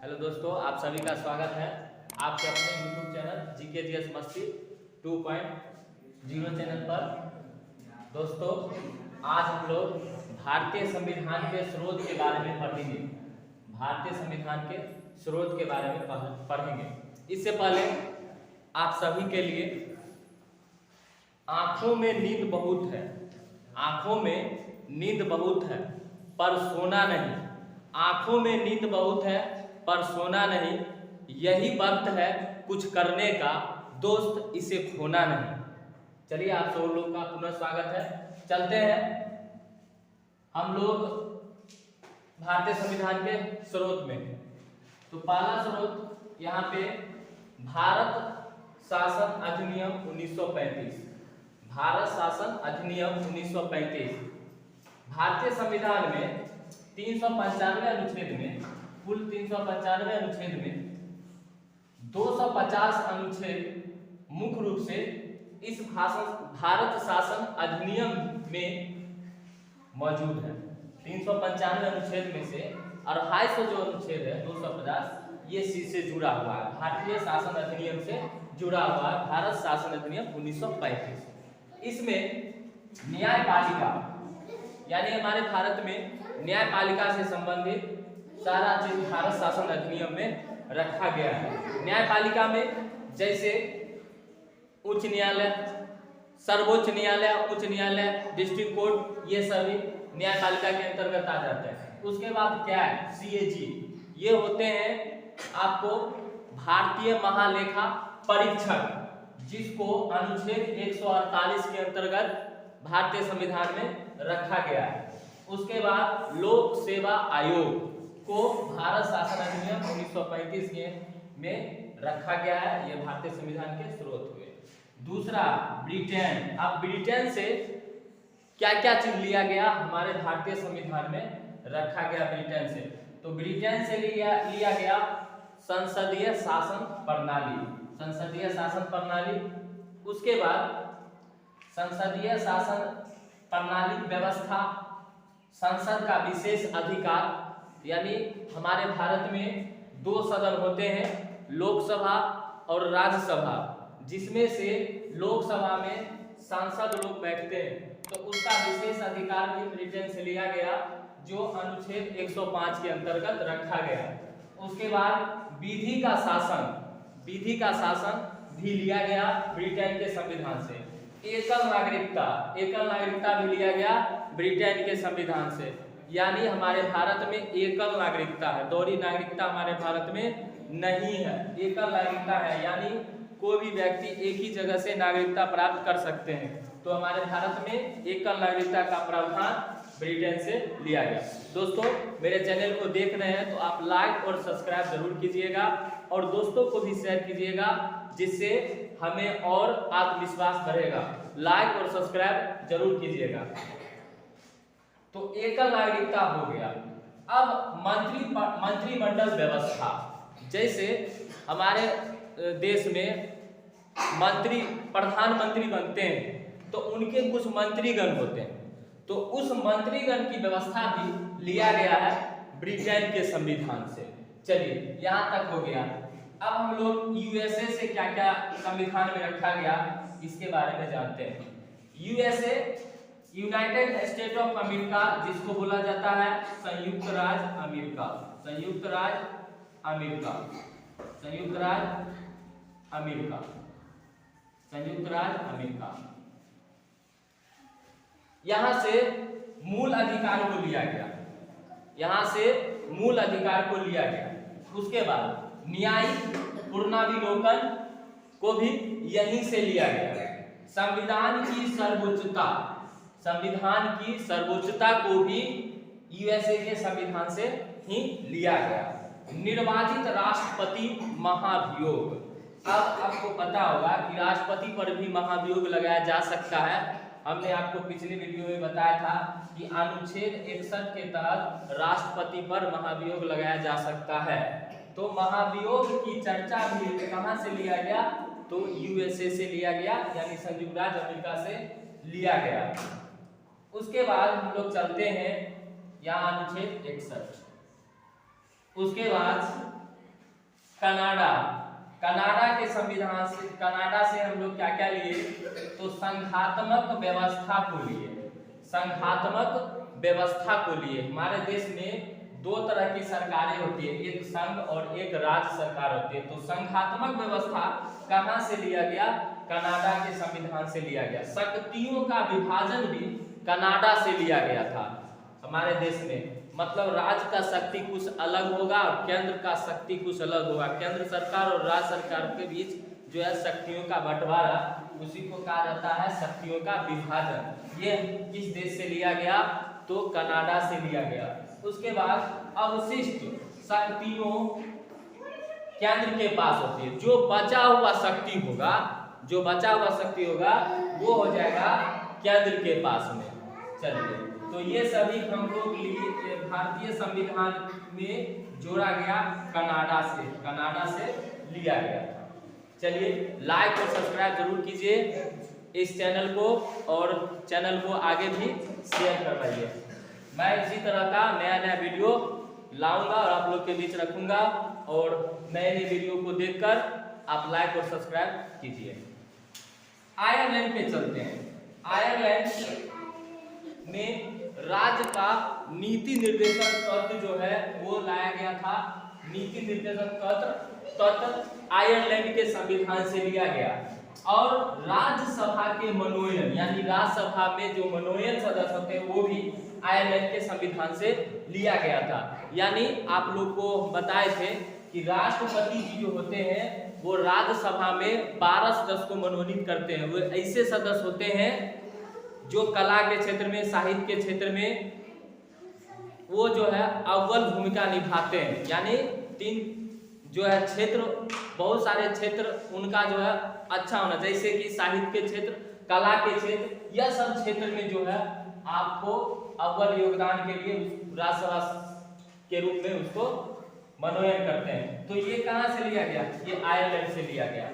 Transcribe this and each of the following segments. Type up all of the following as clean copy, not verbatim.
Hello दोस्तों, आप सभी का स्वागत है आपके अपने YouTube चैनल GKGS मस्ती 2.0 चैनल पर। दोस्तों, आज हम लोग भारतीय संविधान के स्रोत के बारे में पढ़ेंगे। भारतीय संविधान के स्रोत के बारे में पढ़ेंगे। इससे पहले आप सभी के लिए आंखों में नींद बहुत है, आंखों में नींद बहुत है पर सोना नहीं। आंखों में नींद बहुत है पर सोना नहीं, यही वक्त है कुछ करने का, दोस्त इसे खोना नहीं। चलिए, आप सब लोग का पुनः स्वागत है। चलते हैं हम लोग भारतीय संविधान के स्रोत में। तो पहला स्रोत यहाँ पे भारत शासन अधिनियम 1935। भारत शासन अधिनियम 1935 भारतीय संविधान में 395 अनुच्छेद में, कुल 395 अनुच्छेद में 250 अनुच्छेद मुख्य रूप से इस भारत शासन अधिनियम में मौजूद है। 395 अनुच्छेद में से 250 जो अनुच्छेद है 250, ये से जुड़ा हुआ है, भारतीय शासन अधिनियम से जुड़ा हुआ है, भारत शासन अधिनियम 1935। इसमें न्यायपालिका यानी हमारे भारत में न्यायपालिका से संबंधित सारा चीज भारत शासन अधिनियम में रखा गया है। न्यायपालिका में जैसे उच्च न्यायालय, सर्वोच्च न्यायालय, उच्च न्यायालय, डिस्ट्रिक्ट कोर्ट, ये सभी न्यायपालिका के अंतर्गत आ जाते हैं। उसके बाद क्या है, CAG, ये होते हैं आपको भारतीय महालेखा परीक्षक, जिसको अनुच्छेद 148 के अंतर्गत भारतीय संविधान में रखा गया है। उसके बाद लोक सेवा आयोग को भारत शासन अधिनियम 1935 के में रखा गया है। यह भारतीय संविधान के स्रोत हुए। दूसरा, ब्रिटेन। अब ब्रिटेन से क्या क्या चीज लिया गया हमारे भारतीय संविधान में रखा गया ब्रिटेन से? तो ब्रिटेन से लिया गया संसदीय शासन प्रणाली, संसदीय शासन प्रणाली। उसके बाद संसदीय शासन प्रणाली व्यवस्था, संसद का विशेष अधिकार, यानी हमारे भारत में 2 सदन होते हैं, लोकसभा और राज्यसभा, जिसमें से लोकसभा में सांसद लोग बैठते हैं, तो उसका विशेष अधिकार भी ब्रिटेन से लिया गया, जो अनुच्छेद 105 के अंतर्गत रखा गया। उसके बाद विधि का शासन, विधि का शासन भी लिया गया ब्रिटेन के संविधान से। एकल नागरिकता, एकल नागरिकता भी लिया गया ब्रिटेन के संविधान से, यानी हमारे भारत में एकल नागरिकता है, दोहरी नागरिकता हमारे भारत में नहीं है, एकल नागरिकता है, यानी कोई भी व्यक्ति एक ही जगह से नागरिकता प्राप्त कर सकते हैं। तो हमारे भारत में एकल नागरिकता का प्रावधान ब्रिटेन से लिया गया। दोस्तों, मेरे चैनल को देख रहे हैं तो आप लाइक और सब्सक्राइब जरूर कीजिएगा और दोस्तों को भी शेयर कीजिएगा, जिससे हमें और आत्मविश्वास बढ़ेगा। लाइक और सब्सक्राइब जरूर कीजिएगा। तो एकल नागरिकता हो गया। अब मंत्रिमंडल व्यवस्था, जैसे हमारे देश में मंत्री, प्रधानमंत्री बनते हैं तो उनके कुछ मंत्रीगण होते हैं, तो उस मंत्रीगण की व्यवस्था भी लिया गया है ब्रिटेन के संविधान से। चलिए, यहाँ तक हो गया। अब हम लोग USA से क्या क्या संविधान में रखा गया इसके बारे में जानते हैं। USA United state of America, जिसको बोला जाता है संयुक्त राज्य अमेरिका, संयुक्त राज्य अमेरिका, संयुक्त राज्य अमेरिका, संयुक्त राज्य अमेरिका। यहां से मूल अधिकार को लिया गया, यहां से मूल अधिकार को लिया गया। उसके बाद न्यायिक पुनरावलोकन को भी यहीं से लिया गया। संविधान की सर्वोच्चता, संविधान की सर्वोच्चता को भी USA के संविधान से ही लिया गया। निर्वाचित राष्ट्रपति महाभियोग। अब आपको पता होगा कि राष्ट्रपति पर भी महाभियोग लगाया जा सकता है। हमने आपको पिछले वीडियो में बताया था कि अनुच्छेद 61 के तहत राष्ट्रपति पर महाभियोग लगाया जा सकता है। तो महाभियोग की चर्चा भी कहां से लिया गया? तो USA से लिया गया, यानी संयुक्त राज्य अमेरिका से लिया गया। उसके बाद हम लोग चलते हैं यहाँ अनुच्छेद 61। उसके बाद कनाडा, कनाडा के संविधान से, कनाडा से हम लोग क्या क्या लिए, तो संघात्मक व्यवस्था को लिए, संघात्मक व्यवस्था को लिए। हमारे देश में दो तरह की सरकारें होती है, एक संघ और एक राज्य सरकार होती है। तो संघात्मक व्यवस्था कहाँ से लिया गया, कनाडा के संविधान से लिया गया। शक्तियों का विभाजन भी कनाडा से लिया गया था हमारे देश में। मतलब राज्य का शक्ति कुछ अलग होगा और केंद्र का शक्ति कुछ अलग होगा। केंद्र सरकार और राज्य सरकार के बीच जो है शक्तियों का बंटवारा, उसी को कहा जाता है शक्तियों का विभाजन। ये किस देश से लिया गया, तो कनाडा से लिया गया। उसके बाद अवशिष्ट शक्तियों केंद्र के पास होती है। जो बचा हुआ शक्ति होगा, जो बचा हुआ शक्ति होगा वो हो जाएगा केंद्र के पास में। चलिए, तो ये सभी हम लोग भारतीय संविधान में जोड़ा गया कनाडा से, कनाडा से लिया गया। चलिए, लाइक और सब्सक्राइब जरूर कीजिए इस चैनल को, और चैनल को आगे भी शेयर करवाइए। मैं इसी तरह का नया नया वीडियो लाऊंगा और आप लोग के बीच रखूंगा, और नए नए वीडियो को देखकर आप लाइक और सब्सक्राइब कीजिए। आयरलैंड पे चलते हैं। आयरलैंड में राज्य का नीति निर्देशक तत्व जो है वो लाया गया था। नीति निर्देशक तत्व आयरलैंड के संविधान से लिया गया, और राज्यसभा के मनोनयन, यानी राज्यसभा में जो मनोनयन सदस्य होते हैं वो भी आयरलैंड के संविधान से लिया गया था। यानी आप लोग को बताए थे कि राष्ट्रपति जी जो होते हैं वो राज्यसभा में 12 सदस्य को मनोनीत करते हैं। वो ऐसे सदस्य होते हैं जो कला के क्षेत्र में, साहित्य के क्षेत्र में वो जो है अव्वल भूमिका निभाते हैं। यानी 3 जो है क्षेत्र, बहुत सारे क्षेत्र उनका जो है अच्छा होना, जैसे कि साहित्य के क्षेत्र, कला के क्षेत्र, यह सब क्षेत्र में जो है आपको अव्वल योगदान के लिए राज्यसभा के रूप में उसको मनोनयन करते हैं। तो ये कहाँ से लिया गया, ये आयरलैंड से लिया गया।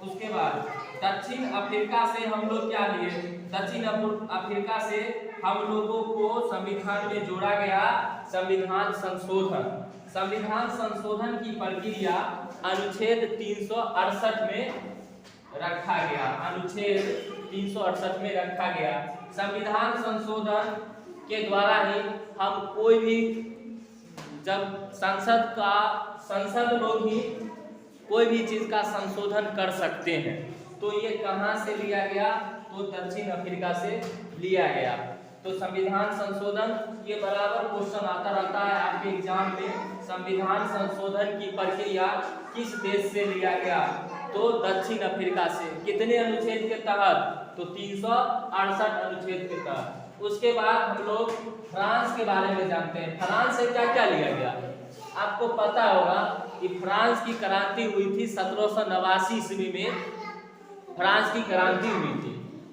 उसके बाद दक्षिण अफ्रीका से हम लोग क्या लिए, दक्षिण अफ्रीका से हम लोगों को संविधान में जोड़ा गया संविधान संशोधन। संविधान संशोधन की प्रक्रिया अनुच्छेद 368 में रखा गया, अनुच्छेद 368 में रखा गया। संविधान संशोधन के द्वारा ही हम कोई भी, जब संसद लोग ही कोई भी चीज का संशोधन कर सकते हैं। तो ये कहाँ से लिया गया, तो दक्षिण अफ्रीका से लिया गया। तो संविधान संशोधन, ये बराबर क्वेश्चन आता रहता है आपके एग्जाम में, संविधान संशोधन की प्रक्रिया किस देश से लिया गया, तो दक्षिण अफ्रीका से। कितने अनुच्छेद के तहत, तो 368 अनुच्छेद के तहत। उसके बाद हम लोग फ्रांस के बारे में जानते हैं। फ्रांस से क्या क्या लिया गया, आपको पता होगा कि फ्रांस की क्रांति हुई थी 1789 ईस्वी में, फ्रांस की क्रांति हुई थी।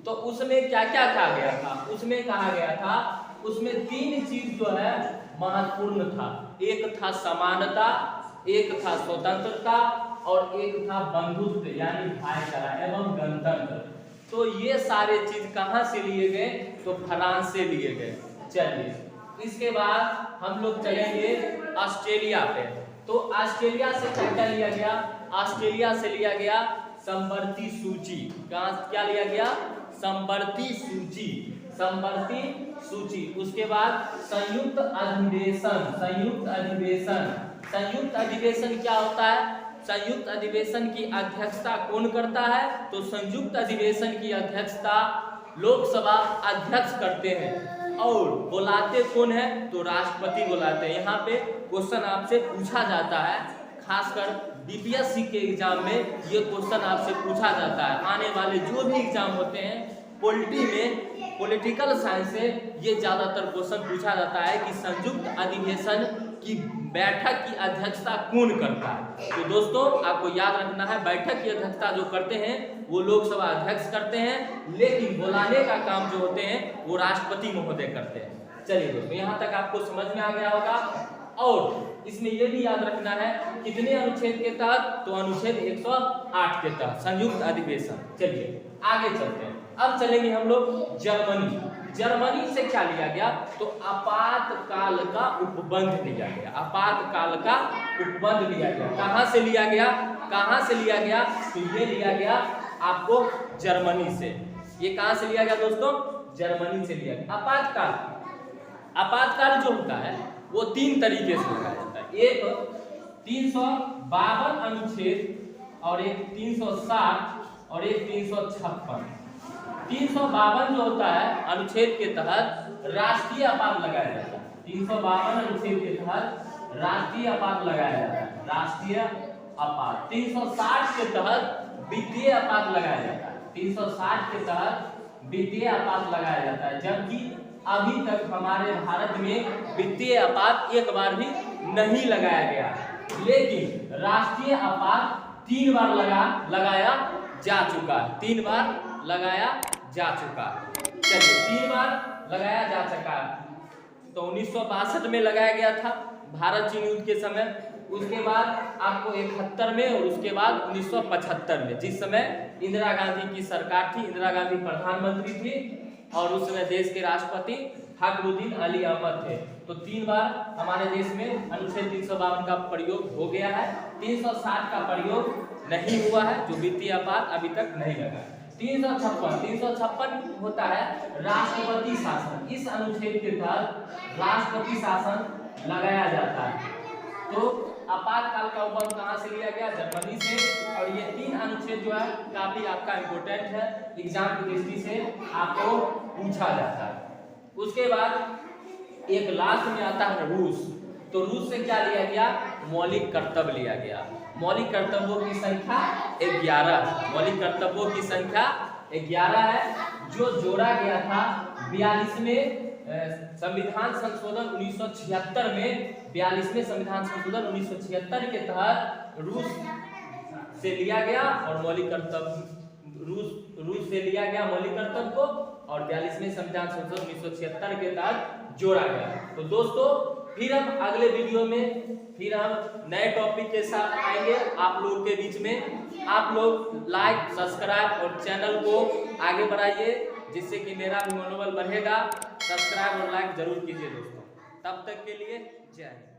तो उसमें क्या क्या कहा गया था, उसमें कहा गया था, उसमें 3 चीज जो है महत्वपूर्ण था। एक था समानता, एक था स्वतंत्रता, और एक था बंधुत्व यानी भाईचारा एवं गणतंत्र। तो ये सारे चीज कहाँ से लिए गए, तो फ्रांस से लिए गए। चलिए, इसके बाद हम लोग चलेंगे ऑस्ट्रेलिया पे। तो ऑस्ट्रेलिया से क्या क्या लिया गया, ऑस्ट्रेलिया से लिया गया संवर्ती सूची। क्या लिया गया, संवर्ती सूची, संवर्ती सूची। उसके बाद संयुक्त अधिवेशन, संयुक्त अधिवेशन। संयुक्त अधिवेशन क्या होता है, संयुक्त अधिवेशन की अध्यक्षता कौन करता है, तो संयुक्त अधिवेशन की अध्यक्षता लोकसभा अध्यक्ष करते हैं, और बुलाते कौन है, तो राष्ट्रपति बुलाते हैं। यहाँ पे क्वेश्चन आपसे पूछा जाता है, खासकर बीपीएससी के एग्जाम में ये क्वेश्चन आपसे पूछा जाता है। आने वाले जो भी एग्जाम होते हैं पॉलिटी में, पॉलिटिकल साइंस से ये ज्यादातर क्वेश्चन पूछा जाता है कि संयुक्त अधिवेशन की बैठक की अध्यक्षता कौन करता है। तो दोस्तों आपको याद रखना है, बैठक की अध्यक्षता जो करते हैं वो लोकसभा अध्यक्ष करते हैं, लेकिन बुलाने का काम जो होते हैं वो राष्ट्रपति महोदय करते हैं। चलिए दोस्तों, यहाँ तक आपको समझ में आ गया होगा। और इसमें यह भी याद रखना है कितने अनुच्छेद के तहत, तो अनुच्छेद 108 के तहत संयुक्त अधिवेशन। चलिए आगे चलते हैं। अब चलेंगे हम लोग जर्मनी। जर्मनी से क्या लिया गया, तो आपातकाल का उपबंध लिया गया, आपातकाल का उपबंध लिया गया। कहां से लिया गया, कहां से लिया गया, तो ये लिया गया आपको जर्मनी से। ये कहां से लिया गया दोस्तों, जर्मनी से लिया गया। आपातकाल, आपातकाल जो होता है वो 3 तरीके से लगाया जाता है। एक 352 अनुच्छेद और एक 360 और एक 356। 352 जो होता है अनुच्छेद के तहत राष्ट्रीय आपात लगाया जाता है। 352 अनुच्छेद के तहत राष्ट्रीय आपात लगाया जाता है, राष्ट्रीय आपात। 360 के तहत वित्तीय आपात लगाया जाता है, 360 के तहत वित्तीय आपात लगाया जाता है। जबकि अभी तक हमारे भारत में वित्तीय आपात एक बार भी नहीं लगाया गया, लेकिन राष्ट्रीय आपात 3 बार लगाया जा चुका है, 3 बार लगाया जा चुका है। चलिए 3 बार लगाया जा चुका है। तो 1962 में लगाया गया था भारत चीन युद्ध के समय, उसके बाद आपको 71 में और उसके बाद 1975 में, जिस समय इंदिरा गांधी की सरकार थी, इंदिरा गांधी प्रधानमंत्री थी और उस समय देश के राष्ट्रपति फखरुद्दीन अली अहमद थे। तो 3 बार हमारे देश में अनुच्छेद 352 का प्रयोग हो गया है। 360 का प्रयोग नहीं हुआ है, जो वित्तीय आपात अभी तक नहीं लगा। 356 होता है राष्ट्रपति शासन। इस अनुच्छेद के तहत राष्ट्रपति शासन लगाया जाता है। तो आपातकाल का उपबंध कहां से लिया गया, जर्मनी से। और ये 3 अनुच्छेद जो है काफी आपका इंपोर्टेंट है, एग्जाम की दृष्टि से आपको पूछा जाता है। उसके बाद एक लास्ट में आता है रूस। तो रूस से क्या लिया गया, मौलिक कर्तव्य लिया गया। मौलिक कर्तव्यों की संख्या 11 है, मौलिक कर्तव्यों की संख्या 11 है, जो जोड़ा गया था 42वें संविधान संशोधन 1976 में। 42वें संविधान संशोधन 1976 के तहत रूस से लिया गया और मौलिक कर्तव्य रूस से लिया गया मौलिक कर्तव्य को, और 42वें संविधान संशोधन 1976 के तहत जोड़ा गया। तो दोस्तों फिर हम अगले वीडियो में फिर हम नए टॉपिक के साथ आएंगे आप लोगों के बीच में। आप लोग लाइक, सब्सक्राइब और चैनल को आगे बढ़ाइए, जिससे कि मेरा भी मनोबल बढ़ेगा। सब्सक्राइब और लाइक जरूर कीजिए दोस्तों। तब तक के लिए जय हिंद।